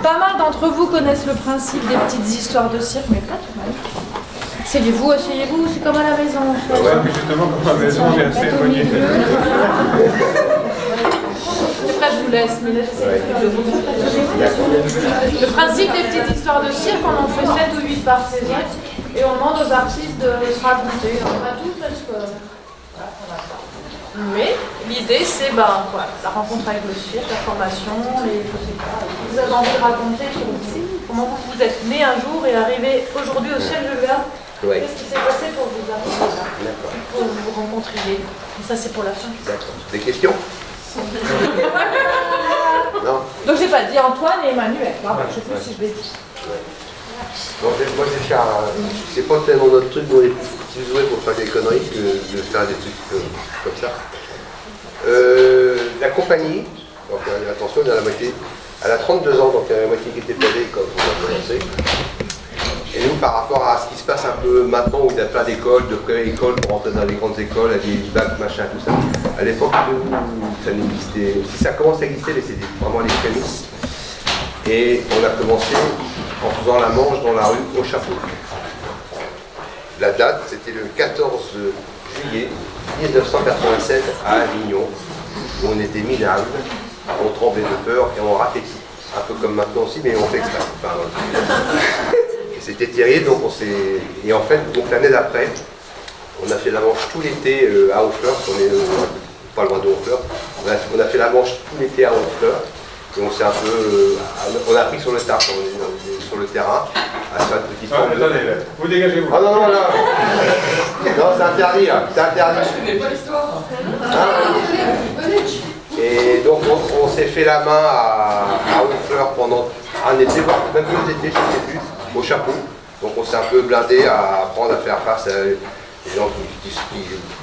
Pas mal d'entre vous connaissent le principe des petites histoires de cirque, mais pas tout mal. Asseyez-vous, asseyez-vous, c'est comme à la maison. Ouais, mais justement, comme à la maison, on vient de s'éloigner. Après, je vous laisse, mais laissez. Le principe des petites histoires de cirque, on en fait 7 ou 8 par saison, et on demande aux artistes de se raconter. Pas tous, parce que. Mais l'idée, c'est la rencontre avec le cirque, la formation, les choses. Vous avez envie de raconter sur comment vous êtes né un jour et arrivé aujourd'hui au ciel de Verne. Qu'est-ce qui s'est passé pour vous arriver là, pour vous rencontriez. Et ça, c'est pour la fin. D'accord. Des questions? Non. Donc, j'ai pas dit Antoine et Emmanuel. Je sais plus si je l'ai dit. Bon, moi, c'est pas tellement notre truc, on est plus doués pour faire des conneries que de faire des trucs comme ça. La compagnie, donc attention, on a la moitié, elle a 32 ans, donc il y a la moitié qui était perdue quand on a commencé. Et nous, par rapport à ce qui se passe un peu maintenant, où il y a plein d'écoles, de pré-écoles pour rentrer dans les grandes écoles, avec des bacs, machin, tout ça, à l'époque, ça n'existait, si ça commence à exister, mais c'était vraiment les prémices. Et on a commencé en faisant la manche dans la rue au chapeau. La date, c'était le 14 juillet 1987 à Avignon, où on était minables, on tremblait de peur et on ratait tout. Un peu comme maintenant aussi, mais on fait exprès. Enfin, c'était terrible, donc on s'est... Et en fait, donc l'année d'après, on a fait la manche tout l'été à Honfleur, on est pas loin de Honfleur. On a fait la manche tout l'été à Honfleur, et on s'est un peu... on a pris sur le tard, on est sur le terrain, à faire une petite forme de... Attendez, vous dégagez-vous. Ah non, non, non. Non, c'est interdit, là. C'est interdit. Je connais pas l'histoire. Et donc on s'est fait la main à Honfleur pendant un été, voire même 2 étés, je ne sais plus, au chapeau. Donc on s'est un peu blindé à apprendre à faire face à des gens qui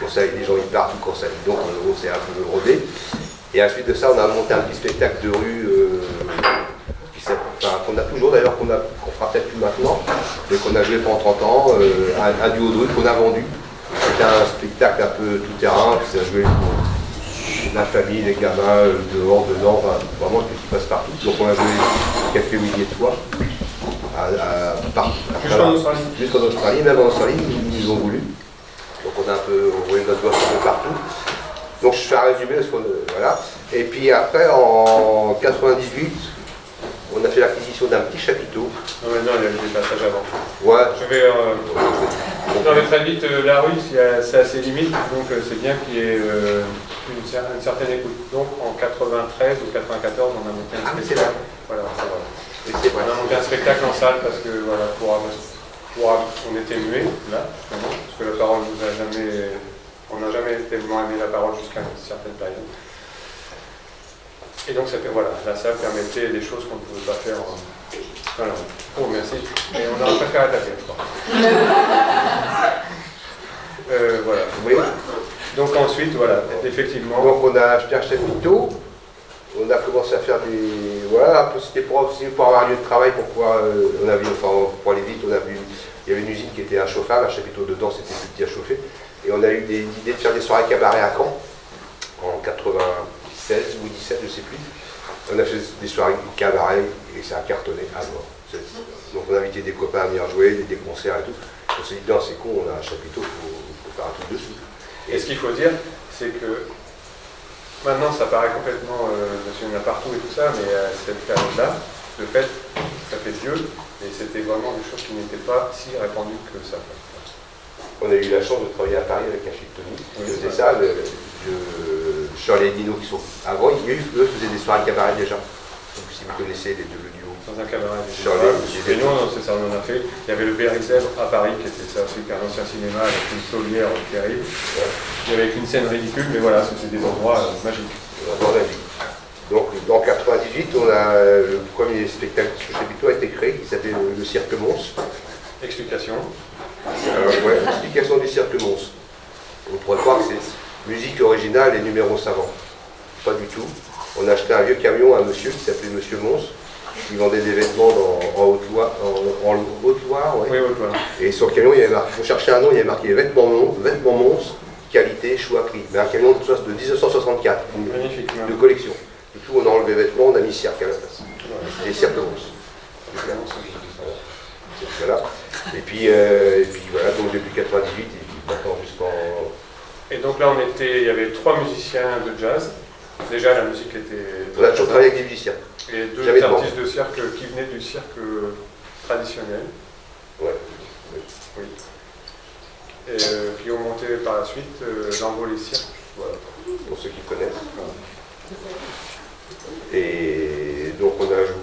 conseillent, des gens hyper tout conseillent. Donc on s'est un peu rodé. Et à la suite de ça, on a monté un petit spectacle de rue qu'on a toujours d'ailleurs, qu'on fera peut-être plus maintenant, mais qu'on a joué pendant 30 ans, un duo de rue qu'on a vendu. C'était un spectacle un peu tout terrain, qui s'est joué pour la famille, les gamins, dehors, dedans, enfin, vraiment ce qui passe partout. Donc on a joué quelques milliers de fois. Jusqu'en Australie. Jusqu'en Australie, même en Australie, ils ont voulu. Donc on a un peu roulé notre bosse un peu partout. Donc je fais un résumé, voilà. Et puis après, en 98, on a fait l'acquisition d'un petit chapiteau. Non, mais non, il y a eu des passages avant. Ouais. Je vais... non, mais très vite, la rue, c'est assez limite, donc c'est bien qu'il y ait une certaine écoute. Donc en 93 ou 94, on a monté un spectacle. Voilà, c'est vrai. On a monté un spectacle en salle parce que, voilà, on était muets, là, justement, parce que la parole nous a jamais... On n'a jamais tellement aimé la parole jusqu'à une certaine période. Et donc, voilà, la salle permettait des choses qu'on ne pouvait pas faire dans la rue. Oh, merci. Et on aurait préféré attaquer, je crois. Voilà. Oui. Donc ensuite, voilà, effectivement. Donc on a acheté un chapiteau, on a commencé à faire des... Voilà, un peu c'était pour avoir un lieu de travail, pour pouvoir... on a vu, enfin, pour aller vite, on a vu... Il y avait une usine qui était inchauffable, un chapiteau dedans, c'était plus petit à chauffer. Et on a eu des idées de faire des soirées cabaret à Caen, en 96 ou 17, je ne sais plus. On a fait des soirées cabaret et ça a cartonné à mort. Donc on a invité des copains à venir jouer, des concerts et tout. On s'est dit, non, c'est con, on a un chapiteau, il faut faire un truc dessus. Et ce qu'il faut dire, c'est que maintenant ça paraît complètement, parce qu'il y en a partout et tout ça, mais à cette période-là, le fait, ça fait vieux, et c'était vraiment des choses qui n'étaient pas si répandues que ça. On a eu la chance de travailler à Paris avec Achille Tony, qui faisait ça, Shirley et Dino qui sont... Avant, eux faisaient des soirées cabaret déjà. Donc si vous connaissez les deux duos. Dans un cabaret déjà. Shirley, non, c'est ça, on en a fait. Il y avait le Bérizèvre à Paris, qui était ça aussi, un ancien cinéma avec une saulière terrible. Ouais. Il y avait une scène ridicule, mais voilà, c'était des endroits magiques. Donc en 98, on a le premier spectacle sur Chapiteau a été créé, qui s'appelait le Cirque Mons. Explication. Ouais, explication du Cirque Mons. On pourrait croire que c'est musique originale et numéros savants. Pas du tout. On a acheté un vieux camion à un monsieur qui s'appelait Monsieur Mons, qui vendait des vêtements en Haute-Loire. Ouais. Oui, Haute-Loire. Et sur le camion, il y avait marqué, on cherchait un nom, il y avait marqué vêtements Mons, qualité, choix, prix. Mais un camion de 1964, de collection. Du coup, on a enlevé enlevé vêtements, on a mis cirque à la place. Et cirque rose. Voilà. Et puis voilà, donc depuis 98, et puis maintenant jusqu'en... Et donc là, il y avait 3 musiciens de jazz. Déjà, la musique était... On a toujours travaillé avec des musiciens. Et 2 artistes de cirque qui venaient du cirque traditionnel. Ouais. Oui. Et qui ont monté par la suite dans les cirques. Voilà. Pour ceux qui connaissent. Et donc on a joué,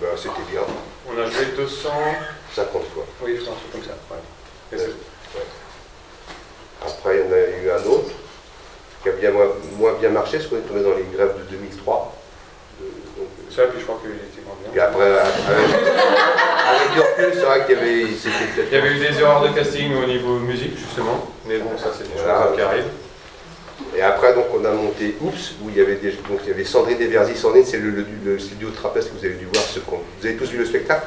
ben, c'était bien. On a joué 250 fois. Oui, je pense comme ça. Ouais. Ouais. Après, il y en a eu un autre qui a bien moins bien marché, parce qu'on est tombé dans les grèves de 2003. Ça, puis je crois qu'il était moins bien. Et après, avec du recul, c'est vrai qu'il y avait... Il y avait eu des erreurs de casting au niveau musique, justement. Mais bon, ça, c'est des choses qui arrivent. Et après, donc, on a monté Oups, où il y avait Sandrine Desverzy. Sandrine, c'est le studio de trapèze que vous avez dû voir. Vous avez tous vu le spectacle?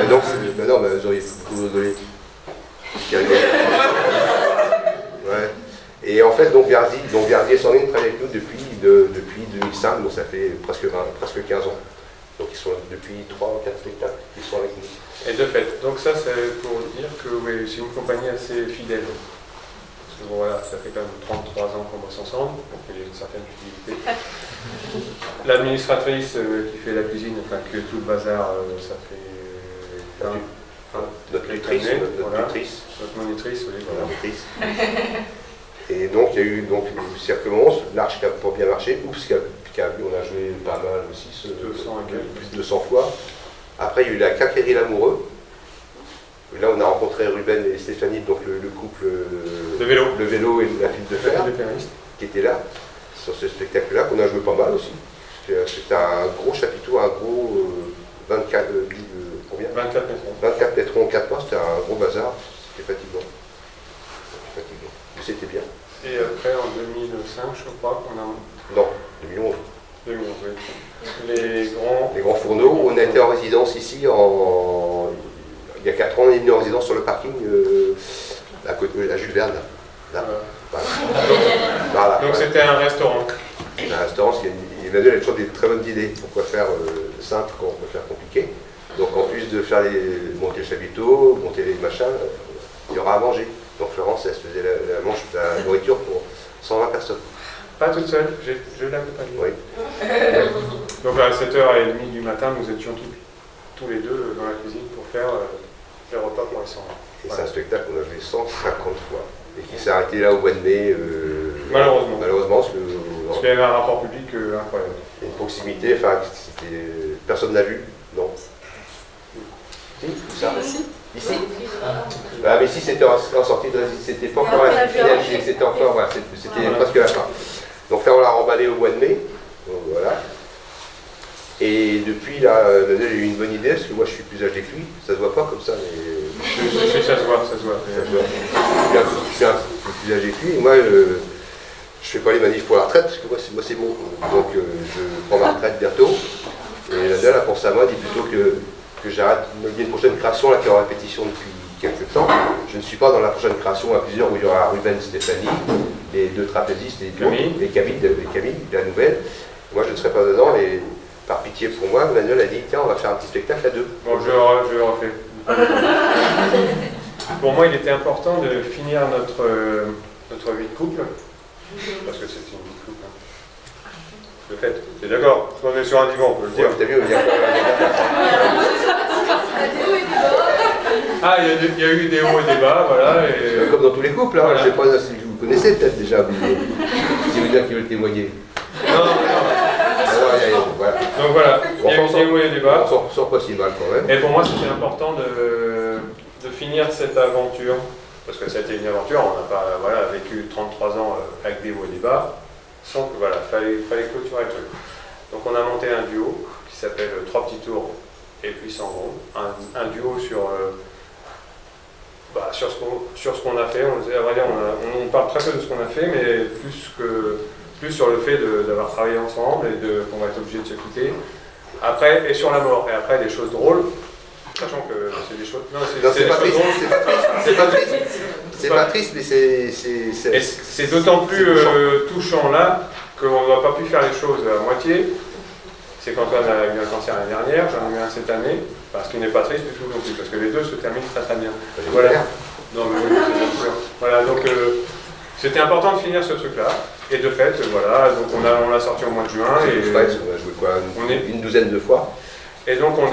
Non, vous auriez beaucoup rigolé. Ouais. Et en fait, donc Verzi et Sandrine travaillent avec nous depuis 2005, donc ça fait presque 15 ans. Donc ils sont depuis 3 ou 4 spectacles qui sont avec nous. Et de fait, donc ça c'est pour dire que oui, c'est une compagnie assez fidèle. Parce que bon, voilà, ça fait quand même 33 ans qu'on bosse ensemble, donc il y a une certaine fidélité. L'administratrice qui fait la cuisine, enfin que tout le bazar, ça fait... Notre lectrice, notre monitrice, oui, voilà. Et donc il y a eu le Cirque Mons, l'Arche qui a pas bien marché, Oups on a joué pas mal aussi, 200 plus de 200 fois. Après il y a eu la Quincaillerie Lamoureux. Là on a rencontré Ruben et Stéphanie, donc le couple le vélo et la file de fer, qui était là, sur ce spectacle-là, qu'on a joué pas mal aussi. C'était un gros chapiteau, un gros 24 mètres en 4 mois, c'était un gros bazar, c'était fatigant. Mais c'était bien. Et après, en 2005, je crois qu'on a... Non, 2011. 2011, oui. Les grands fourneaux, on a été en résidence ici, il y a 4 ans, on est venu en résidence sur le parking à Jules Verne. Là. Voilà. Donc c'était un restaurant. C'est un restaurant, Emmanuel a toujours des très bonnes idées. Pourquoi faire simple quand on peut faire compliqué. Donc en plus de faire monter le chapiteau, monter les machins, il y aura à manger. Donc Florence, elle se faisait la nourriture pour 120 personnes. Pas toute seule, je l'accompagne. Oui. Donc à 7h30 du matin, nous étions tous les deux dans la cuisine pour faire les repas pour les 120. Et c'est un spectacle qu'on a joué 150 fois. Et qui s'est arrêté là au mois de mai. Malheureusement. Parce qu'il y avait un rapport public incroyable. Une proximité, enfin, personne n'a vu, non. Ça. Ici. Ah, mais ici c'était en sortie de résidence, c'était pas encore la finale, c'était encore, voilà, c'était presque la fin. Donc là on l'a remballé au mois de mai, donc voilà. Et depuis là, j'ai eu une bonne idée, parce que moi je suis plus âgé que lui, ça se voit pas comme ça, mais... Ça se voit. Je suis un peu plus âgé que lui, et moi je fais pas les manifs pour la retraite, parce que moi c'est bon. Donc je prends ma retraite bientôt, et la dernière a pensé à moi, dit plutôt que j'arrête, il y a une prochaine création là qui est en répétition depuis quelques temps. Je ne suis pas dans la prochaine création à plusieurs où il y aura Ruben, Stéphanie, les 2 trapézistes et Camille, la nouvelle. Moi je ne serai pas dedans et par pitié pour moi, Manuel a dit tiens on va faire un petit spectacle à 2. Bon je refais. Pour moi il était important de finir notre vie de couple, parce que c'était une vie de couple. De fait, t'es d'accord? On est sur un divan, on peut le dire. T'as vu, il y a Ah, il y a eu des hauts et des bas, voilà. Et... Comme dans tous les couples, hein. Voilà. Je ne sais pas si vous connaissez peut-être déjà, si vous dire qui veut témoigner. Non. Voilà. Donc voilà, il y a eu des hauts et des bas. Sans pas si mal quand même. Et pour moi, c'était important de finir cette aventure, parce que ça a été une aventure, on n'a pas vécu 33 ans avec des hauts et des bas. Sans que fallait clôturer le truc. Donc on a monté un duo qui s'appelle 3 petits tours et puis 100 rondes. Un duo sur ce qu'on a fait. On parle très peu de ce qu'on a fait, mais plus sur le fait d'avoir travaillé ensemble et qu'on va être obligé de se quitter. Après, et sur la mort. Et après, des choses drôles. Sachant que c'est des choses... Non, c'est pas triste, c'est pas triste, mais c'est d'autant plus touchant là qu'on n'a pas pu faire les choses à moitié c'est qu'Antoine a eu un cancer l'année dernière, j'en ai eu un cette année, ce qui n'est pas triste du tout non plus, parce que les deux se terminent très très bien. Voilà. Non, mais oui, c'est bien sûr. Voilà, donc c'était important de finir ce truc-là. Et de fait, voilà, donc on l'a sorti au mois de juin. Et on a joué quoi, une douzaine de fois. Et donc on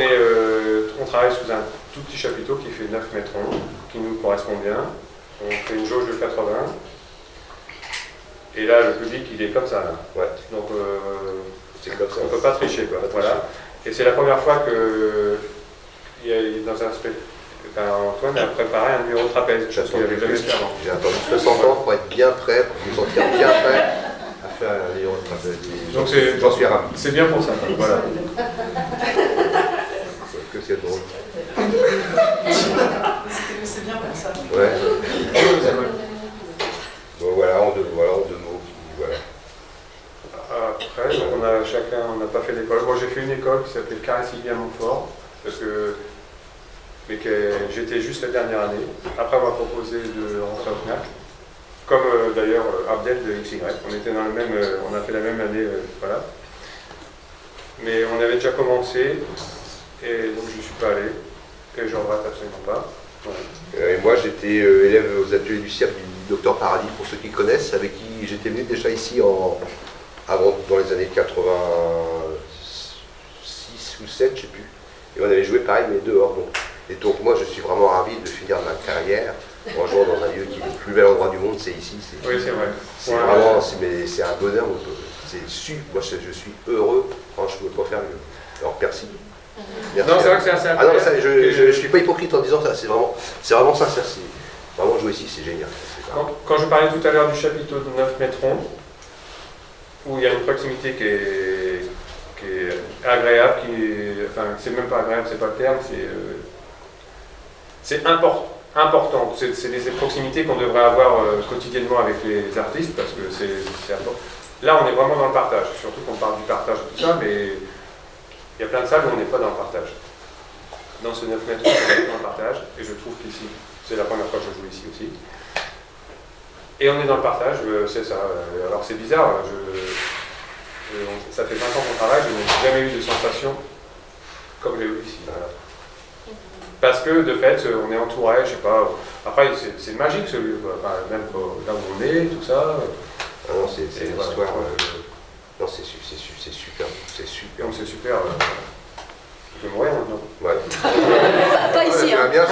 travaille sous un tout petit chapiteau qui fait 9 mètres ronds, qui nous correspond bien. On fait une jauge de 80. Et là, le public, il est comme ça. Là. Ouais. Donc c'est comme ça. On ne peut pas tricher. Quoi. Voilà. Et c'est la première fois que il y a dans un spectacle. Antoine a préparé un numéro de trapèze. J'ai attendu 60 ans pour être bien prêt, pour me sentir bien prêt à faire un numéro de trapèze. Donc j'en suis ravi. C'est bien pour ça. Voilà. Que c'est drôle. C'est bien pour ça. Ouais. Bon voilà, en deux mots. Voilà. Après, on n'a pas fait d'école. Moi, j'ai fait une école qui s'appelait Carré-Sylvia Montfort, mais j'étais juste la dernière année, après avoir proposé de rentrer au FNAC, comme d'ailleurs Abdel de XY. On était dans on a fait la même année, voilà. Mais on avait déjà commencé, et donc je ne suis pas allé, et je ne regrette absolument pas. Voilà. Et moi j'étais élève aux ateliers du cirque du Dr Paradis, pour ceux qui connaissent, avec qui j'étais venu déjà ici dans les années 86 ou 7, je ne sais plus. Et on avait joué pareil, mais dehors. Et donc moi je suis vraiment ravi de finir ma carrière en jouant dans un lieu qui est le plus bel endroit du monde, c'est ici. Oui, c'est vrai. C'est vraiment, c'est un bonheur. Moi je suis heureux, franchement je ne peux pas faire mieux. Alors merci. Non, c'est vrai que c'est assez incroyable. Ah non, je ne suis pas hypocrite en disant ça, c'est vraiment sincère. Vraiment jouer ici, c'est génial. Quand je parlais tout à l'heure du chapiteau de 9 mètres ronds, où il y a une proximité qui est agréable, c'est même pas agréable, c'est pas le terme, c'est important. C'est des proximités qu'on devrait avoir quotidiennement avec les artistes, parce que c'est important. Là, on est vraiment dans le partage, surtout qu'on parle du partage et tout ça, mais il y a plein de salles où on n'est pas dans le partage. Dans ce 9 mètres, on est dans le partage, et je trouve qu'ici, c'est la première fois que je joue ici aussi. Et on est dans le partage, c'est ça. Alors c'est bizarre, ça fait 20 ans qu'on travaille, je n'ai jamais eu de sensation comme j'ai eu ici. Voilà. Parce que de fait, on est entouré, je sais pas. Après, c'est magique ce lieu, enfin, même là où on est, tout ça. Ah non, c'est une histoire. Non, c'est super. C'est super. Donc c'est super. Je vais mourir maintenant. Ouais. Pas ici, hein. Bien, et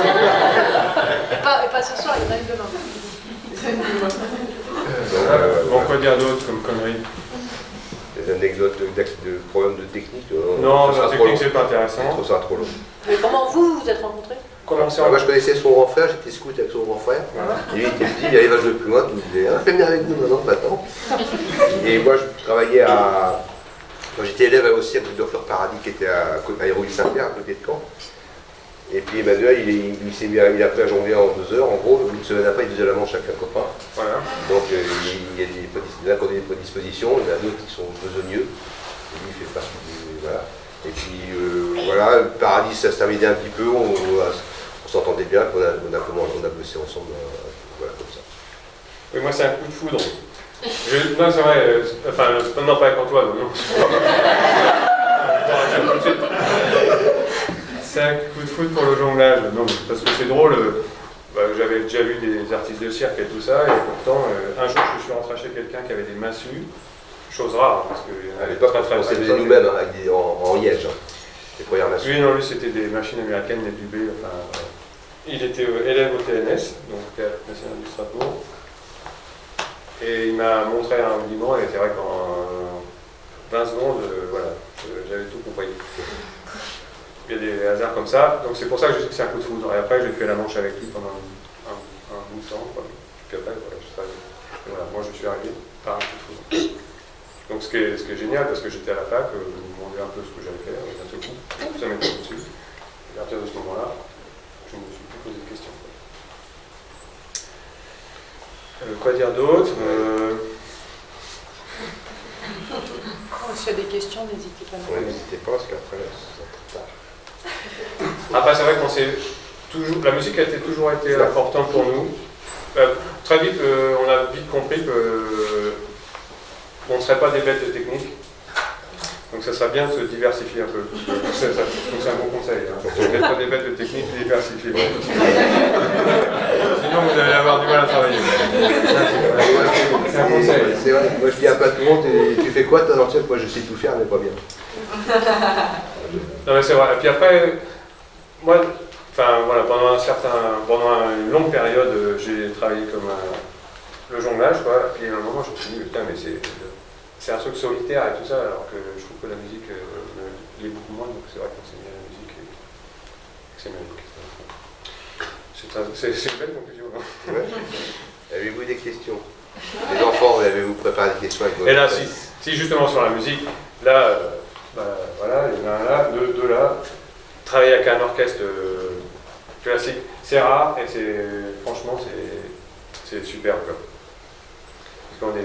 pas ce soir, il y en a une demain. Bon, quoi dire d'autre comme conneries? Des anecdotes de problèmes de technique? Non, la technique, c'est pas intéressant. Je trouve ça trop long. Mais comment vous êtes rencontrés? Moi, je connaissais son grand frère, j'étais scout avec son grand frère. Et lui, il était petit, il allait vachement plus loin, il me disait fais venir avec nous maintenant. Et moi, je travaillais Quand j'étais élève au cirque du Dr Paradis, qui était à Hérouville-Saint-Pierre, à côté de Caen. Et puis Emmanuel, il a appris à jongler en 2 heures, en gros. Une semaine après, il faisait la manche avec un copain. Voilà. Donc il y a des prédispositions, il y en a d'autres qui sont besogneux. Et lui, il fait partie du. Voilà. Et puis voilà, le Paradis, ça se terminait un petit peu, on s'entendait bien, on a bossé ensemble, voilà, comme ça. Oui, moi, c'est un coup de foudre. Non, c'est vrai, non, pas avec Antoine, non. C'est un coup de foudre pour le jonglage, non, parce que c'est drôle, j'avais déjà vu des artistes de cirque et tout ça, et pourtant, un jour, je suis rentré chez quelqu'un qui avait des massues, chose rare, parce que à l'époque, on s'est fait nous-mêmes en liège, les premières massues. Oui, non, lui, c'était des machines américaines, des dubés, il était élève au TNS, donc Théâtre National du Strasbourg. Et il m'a montré un rudiment, et c'est vrai qu'en 20 secondes, voilà, j'avais tout compris. Il y a des hasards comme ça, donc c'est pour ça que je dis que c'est un coup de foudre. Et après, j'ai fait la manche avec lui pendant un bout de temps. Quoi. Puis après, voilà, moi je suis arrivé par un coup de foudre. Donc ce qui est génial, parce que j'étais à la fac, je me demandais un peu ce que j'allais faire, et d'un seul coup, ça m'est tombé dessus. Et à partir de ce moment-là, je me suis plus posé de questions. Quoi dire d'autre S'il y a des questions, n'hésitez pas. Oui, n'hésitez pas, parce qu'après, c'est trop tard. Après, c'est vrai qu'on s'est toujours. La musique a toujours été importante pour nous. Très vite, on a vite compris qu'on ne serait pas des bêtes de technique. Donc ça serait bien de se diversifier un peu. Donc c'est un bon conseil. Hein. Si vous n'êtes pas des bêtes de technique, diversifiez-vous. Sinon vous allez avoir du mal à travailler. C'est un conseil. C'est vrai. Moi je dis à pas tout le monde, tu fais quoi toi dans le chef? Moi je sais tout faire, mais pas bien. Non mais c'est vrai. Et puis après, moi, enfin voilà, pendant une longue période, j'ai travaillé comme le jonglage, quoi. Et puis à un moment je me suis dit, putain, mais c'est un truc solitaire et tout ça, alors que je trouve que la musique l'est beaucoup moins, donc c'est vrai qu'on s'est mis à la musique et c'est magique. C'est une belle conclusion. Hein. Ouais. Avez-vous des questions? Les enfants, avez-vous préparé des questions avec vos... Et là, si justement sur la musique, là, voilà, il y en a un là, deux là, travailler avec un orchestre classique, c'est rare et franchement, c'est super, quoi. Parce qu'on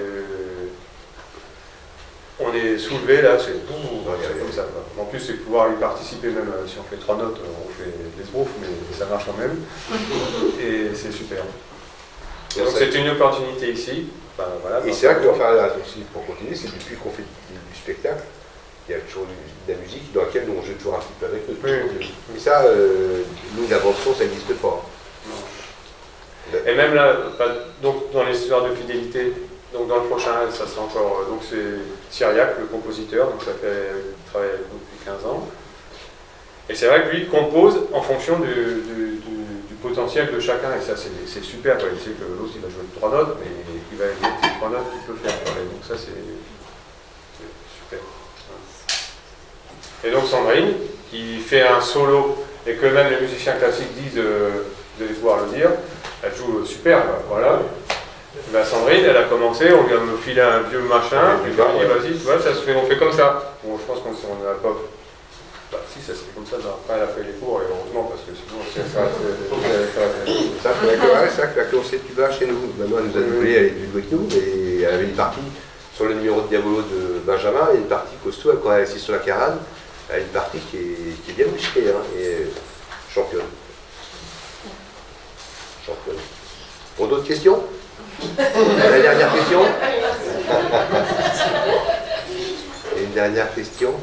on est soulevé là, c'est comme ça. Quoi. En plus, c'est pouvoir y participer, même si on fait 3 notes, on fait des sbroufs, mais ça marche quand même. Et c'est super. Donc c'est une opportunité ici. Ben, voilà, et c'est vrai que aussi, pour continuer, c'est depuis qu'on fait du spectacle, il y a toujours de la musique dans laquelle on joue toujours un petit peu avec eux. Oui. Mais ça, nous, l'invention, ça n'existe pas. Non. Et même là, donc dans les histoires de fidélité, donc dans le prochain, ça sera encore. Donc c'est Cyriac, le compositeur, donc ça fait travailler avec nous depuis 15 ans. Et c'est vrai que lui compose en fonction du potentiel de chacun, et ça c'est super. Quoi. Il sait que l'autre il va jouer 3 notes, mais il va aider les 3 notes qu'il peut faire. Quoi. Et donc ça c'est super. Et donc Sandrine, qui fait un solo, et que même les musiciens classiques disent, vous allez pouvoir le dire, elle joue super. Quoi. Voilà. Ben Sandrine, elle a commencé, on lui a filé un vieux machin, puis on dit vas-y, tu vois, on fait comme ça. Bon, je pense qu'on n'a pas. Bah, si, ça se fait comme ça, après elle a fait les cours, et heureusement, parce que sinon, c'est ça. C'est vrai que la commencé de tuba chez nous. Maintenant, elle nous a doublé, elle est venue avec nous, et elle avait une partie sur le numéro de Diabolo de Benjamin, et une partie costaud, quand elle est assise sur la carane, elle a une partie qui est bien musclée, hein, et championne. Pour d'autres questions? La dernière question? Et une dernière question?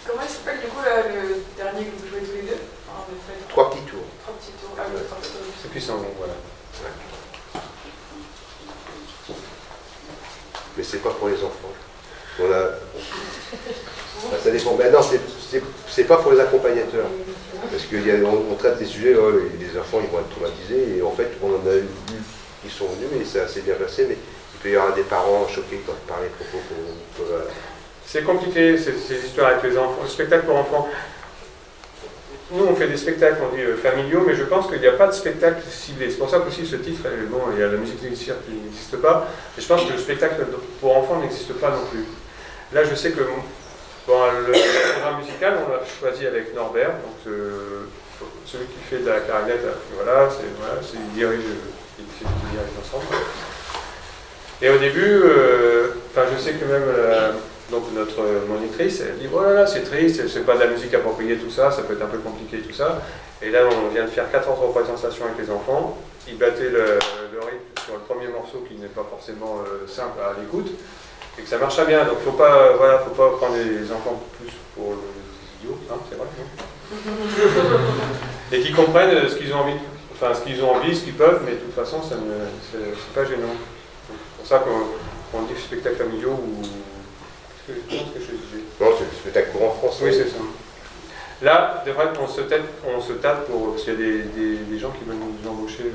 Comment il s'appelle du coup le dernier que vous jouez tous les deux? 3 petits tours. 3 petits tours. Ah oui, 3 petits tours. C'est puissant, donc voilà. Ouais. Mais c'est pas pour les enfants. Ça dépend. Mais non, c'est pas pour les accompagnateurs. Parce qu'on traite des sujets, les enfants ils vont être traumatisés, et en fait on en a eu qui sont venus, mais ça s'est bien passé, mais il peut y avoir des parents choqués quand ils parlent des propos qu'on peut... C'est compliqué, ces histoires avec les enfants, le spectacle pour enfants. Nous, on fait des spectacles, on dit familiaux, mais je pense qu'il n'y a pas de spectacle ciblé. C'est pour ça qu'aussi ce titre, bon, il y a la musique qui n'existe pas, mais je pense que le spectacle pour enfants n'existe pas non plus. Là, je sais que bon, le programme musical, on l'a choisi avec Norbert, donc celui qui fait de la clarinette, voilà, il dirige l'ensemble. Et au début, je sais que même donc notre monitrice, elle dit oh là là, c'est triste, c'est pas de la musique appropriée, tout ça, ça peut être un peu compliqué, tout ça. Et là, on vient de faire 4 autres représentations avec les enfants. Ils battaient le rythme sur le premier morceau qui n'est pas forcément simple à l'écoute, et que ça marche bien. Donc, faut pas prendre les enfants plus pour les idiots, hein, c'est vrai. Non et qu'ils comprennent ce qu'ils ont envie, ce qu'ils peuvent, mais de toute façon, c'est pas gênant. C'est pour ça qu'on dit spectacle familiaux ou. Non, c'est le spectacle pour enfants. Oui, c'est ça. Là, de fait, on se tâte parce qu'il y a des gens qui veulent nous embaucher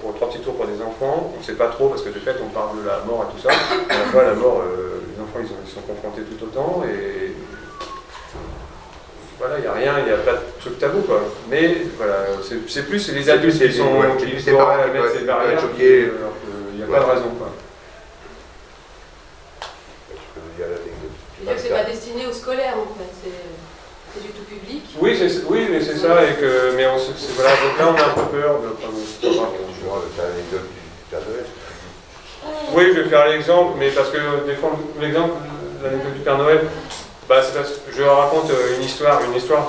pour 3 petits tours pour des enfants. On ne sait pas trop parce que de fait, on parle de la mort et tout ça. À la fois, la mort, les enfants, ils sont confrontés tout autant. Et voilà, il n'y a rien, il n'y a pas de truc tabou, quoi. Mais voilà, c'est plus les adultes qui doivent mettre ces barrières. Il n'y a pas de raison, quoi. C'est-à-dire que c'est pas destiné aux scolaires en fait, c'est du tout public. Oui, mais c'est ça, mais voilà, donc là on a un peu peur de faire l'anecdote du Père Noël. Oui, je vais faire l'exemple, mais parce que l'anecdote du Père Noël, c'est parce que je raconte une histoire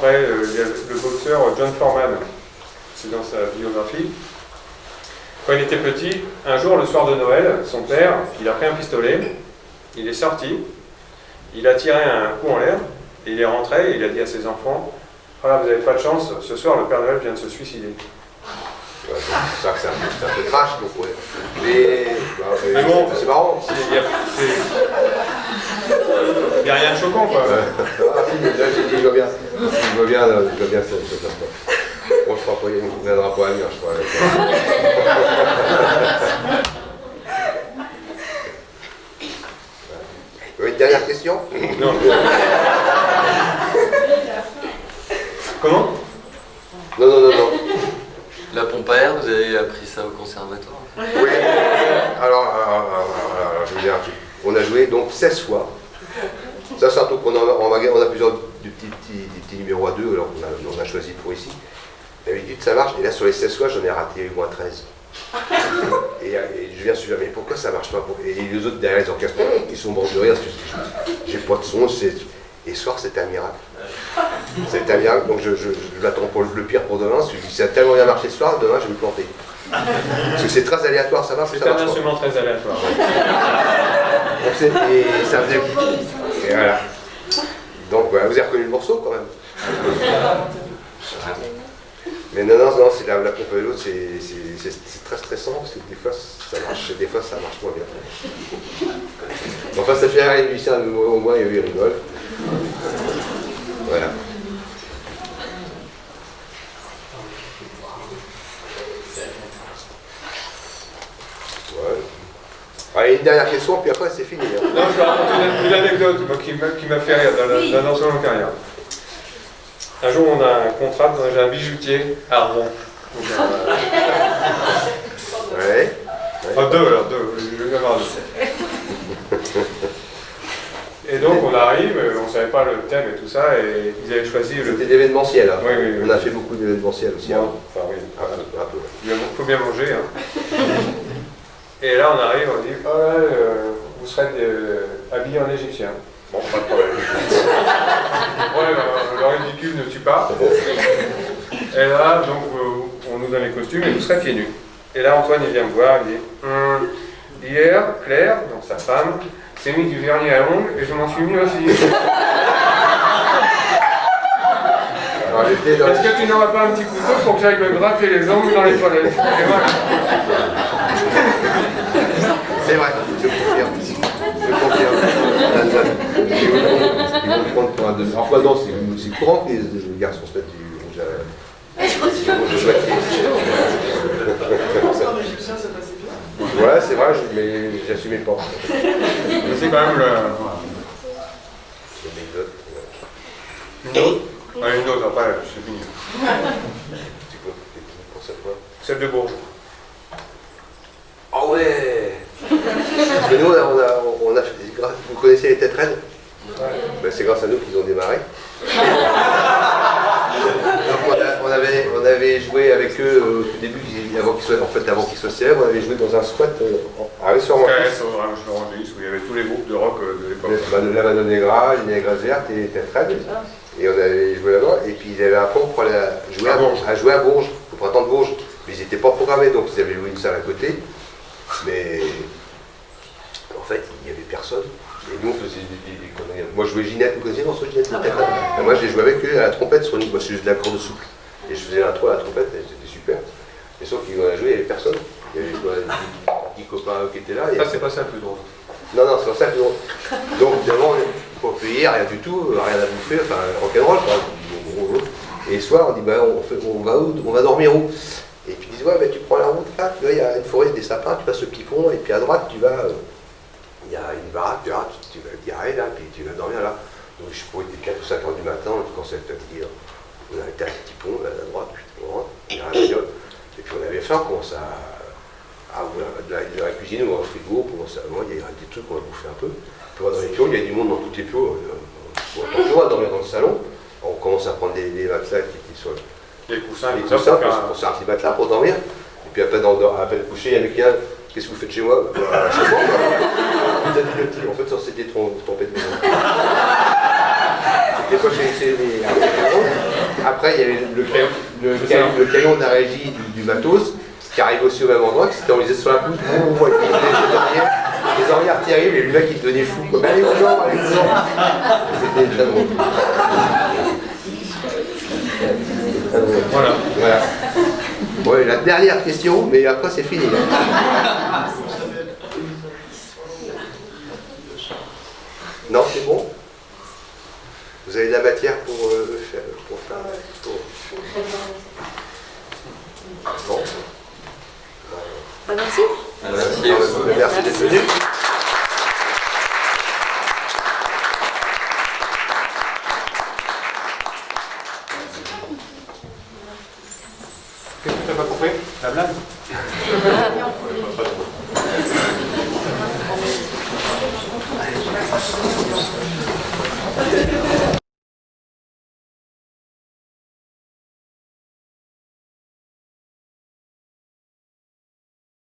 vraie. Il y a le boxeur John Foreman, c'est dans sa biographie. Quand il était petit, un jour, le soir de Noël, son père, il a pris un pistolet, il est sorti. il a tiré un coup en l'air, et il est rentré, et il a dit à ses enfants, voilà, vous n'avez pas de chance, ce soir le Père Noël vient de se suicider. Ouais, c'est ça que c'est un peu trash, donc ouais. Mais bon, c'est marrant. Il n'y a rien de choquant, quoi. Ah si, là j'ai dit, je vois bien ça. Bon, je crois pas, il viendra pas à venir, je crois. Une dernière question? Non. Comment? Non. La pompe à air, vous avez appris ça au conservatoire? Oui. Alors, je vais dire un truc. On a joué donc 16 fois. Ça, c'est un truc qu'on a en magasin. On a plusieurs petits numéros à 2, alors on a choisi pour ici. D'habitude, ça marche. Et là, sur les 16 fois, j'en ai raté au moins 13. Et je viens suivre, mais pourquoi ça marche pas? Et les autres derrière, ils sont morts de rire. J'ai pas de son. Et ce soir, c'était un miracle. C'était un miracle, donc je l'attends pour le pire pour demain. Si ça a tellement bien marché ce soir, demain, je vais me planter. Parce que c'est très aléatoire, ça marche ou ça marche pas? C'est un instrument très aléatoire. Et ça faisait... Et voilà. Donc, voilà, vous avez reconnu le morceau, quand même. Mais non, c'est la pompe à vélo, c'est très stressant, parce que des fois, ça marche, et des fois, ça marche moins bien. Enfin, ça fait rire les musiciens, au moins, ils rigolent. Voilà. Ouais. Allez, une dernière question, puis après, c'est fini. Hein. Non, je vais raconter une anecdote qui m'a fait rire dans son carrière. Un jour, on a un contrat dans un bijoutier à Rouen. Ouais. Enfin, deux, je vais avoir deux. Et donc, on arrive, on ne savait pas le thème et tout ça, et ils avaient choisi le... C'était d'événementiel, hein. Oui. On a fait beaucoup d'événementiel aussi. Bon, Hein. enfin, oui. Un peu. Il faut bien manger. Hein. Et là, on arrive, on dit, oh là, vous serez habillés en égyptien. Bon, pas de problème. Ouais, le ridicule ne tue pas. Et là, donc, on nous donne les costumes et vous serez pieds nus. Et là, Antoine, il vient me voir, il dit, hier, Claire, donc sa femme, s'est mis du vernis à ongles et je m'en suis mis aussi. Est-ce que tu n'auras pas un petit couteau pour que j'aille me graffer les ongles dans les toilettes? Et voilà. C'est vrai, je confirme. Ils vont le prendre pour un deuxième. Enfin, non, c'est courant que les garçons se mettent du rouge à C'est en égyptien, ça passait bien. Ouais, c'est vrai, mais j'assumais pas. C'est quand même le... L'anecdote. Une autre? Ouais, une autre, après, c'est fini. C'est quoi? Pour cette fois? Celle de Bourges. Ah ouais! Parce que nous, on a fait, vous connaissez les têtes raides? Ouais. Ben, c'est grâce à nous qu'ils ont démarré. Donc on avait joué avec eux au tout début, avant qu'ils soient célèbres, on avait joué dans un squat à Restaurant. Où il y avait tous les groupes de rock de l'époque. La Mano Negra, les Négresses Vertes et les Têtes Raides. Et on avait joué là-bas, et puis ils avaient un plan pour aller jouer à Bourges, au printemps de Bourges. Mais ils n'étaient pas programmés, donc ils avaient loué une salle à côté. Mais en fait, il n'y avait personne. Et nous, on faisait des conneries. Moi, je jouais Ginette, vous connaissez le morceau Ginette? Moi, j'ai joué avec eux à la trompette sur une. Moi, je faisais de la corde souple. Et je faisais l'intro à la trompette, et c'était super. Et sauf qu'ils ont joué, il n'y avait personne. Il y avait des petits copains qui étaient là. Ça, c'est pas ça le plus drôle. Non, c'est pas ça le plus drôle. Donc, évidemment, pas payer, rien du tout, rien à bouffer, enfin, rock'n'roll, quoi. Et le soir, on dit, bah, on va où? On va dormir où? Et puis ils disent, ouais, bah, tu prends la route, là, il y a une forêt, des sapins, tu passes le pipon, et puis à droite, tu vas, il y a une baraque, tu vas garer là, puis tu vas dormir là. Donc je pourrais être 4 ou 5 heures du matin, on commençait à fatiguer. On a été à Pipon, là, à droite, puis on rentre, il y a un bagnole. Et puis on avait faim, on commence à ouvrir de la cuisine, on va au frigo, il y a des trucs, on va bouffer un peu. Puis on va dans les pions, il y a du monde dans toutes les pions. On va dormir dans le salon. On commence à prendre des matelas qui étaient sur les coussins, pour sortir les matelas pour dormir. Et puis après le coucher, il y a un mec qui vient, qu'est-ce que vous faites chez moi? Chez moi, en fait, ça c'était trompé de maison. C'était pas chez les... Après, il y avait le camion de la régie du matos, qui arrive aussi au même endroit, qui s'était enlisé sur la pousse. des regards terribles et le mec il devenait fou. Comme, allez aux gens, allez aux gens. C'était très drôle. Voilà. Ouais, la dernière question, mais après c'est fini. Non, c'est bon? Vous avez de la matière pour faire... Bon. Merci. Merci d'être venu.